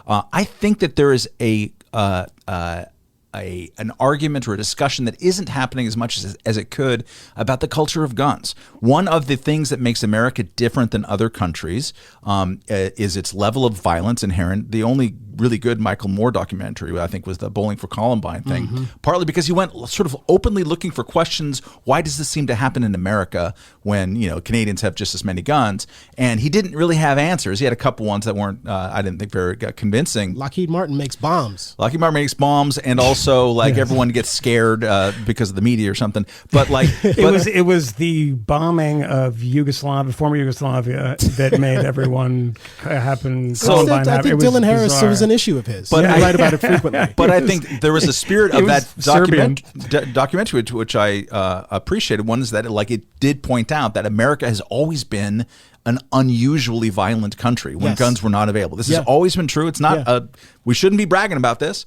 I think that there is an argument or a discussion that isn't happening as much as it could about the culture of guns. One of the things that makes America different than other countries is its level of violence inherent. The only really good Michael Moore documentary, I think, was the Bowling for Columbine thing, partly because he went sort of openly looking for questions. Why does this seem to happen in America when, Canadians have just as many guns? And he didn't really have answers. He had a couple ones that weren't, I didn't think, very convincing. Lockheed Martin makes bombs. And also everyone gets scared because of the media or something. But it was the bombing of former Yugoslavia that made everyone happen. So I think Dylan Harris was an issue of his. But I write about it frequently. But I think there was a spirit of that documentary, which I appreciated. One is that it did point out that America has always been an unusually violent country when guns were not available. This has always been true. It's not we shouldn't be bragging about this.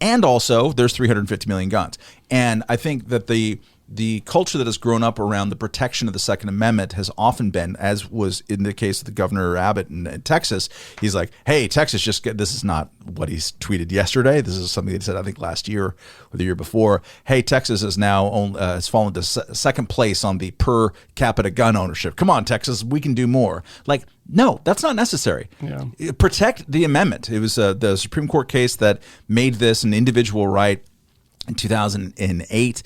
And also, there's 350 million guns. And I think that the culture that has grown up around the protection of the Second Amendment has often been, as was in the case of the Governor Abbott in Texas, he's like, hey, Texas, this is not what he's tweeted yesterday. This is something he said, I think, last year or the year before. Hey, Texas is now has fallen to second place on the per capita gun ownership. Come on, Texas, we can do more. No, that's not necessary. Yeah. Protect the amendment. It was the Supreme Court case that made this an individual right in 2008.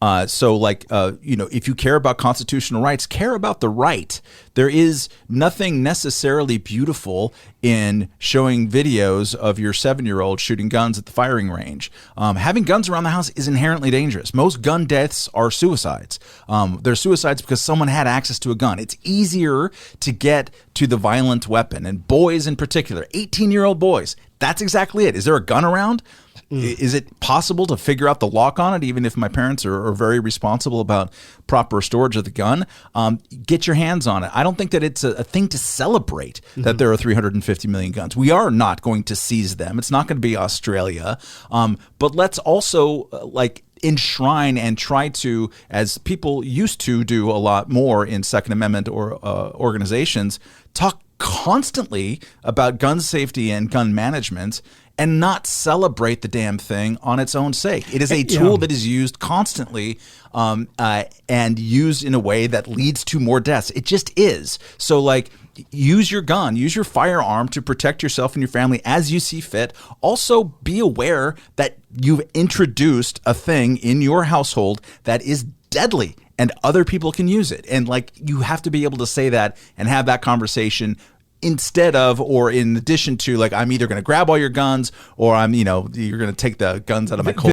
If you care about constitutional rights, care about the right. There is nothing necessarily beautiful in showing videos of your 7-year-old shooting guns at the firing range. Having guns around the house is inherently dangerous. Most gun deaths are suicides. They're suicides because someone had access to a gun. It's easier to get to the violent weapon, and boys in particular, 18-year-old boys. That's exactly it. Is there a gun around? Is it possible to figure out the lock on it, even if my parents are very responsible about proper storage of the gun? Get your hands on it. I don't think that it's a thing to celebrate that there are 350 million guns. We are not going to seize them. It's not going to be Australia. But let's also enshrine and try to, as people used to do a lot more in Second Amendment or organizations, talk constantly about gun safety and gun management and not celebrate the damn thing on its own sake. It is a tool that is used constantly and used in a way that leads to more deaths. It just is. So use your gun, use your firearm to protect yourself and your family as you see fit. Also be aware that you've introduced a thing in your household that is deadly and other people can use it. And you have to be able to say that and have that conversation instead of, or in addition to, I'm either going to grab all your guns or you're going to take the guns out of my cold.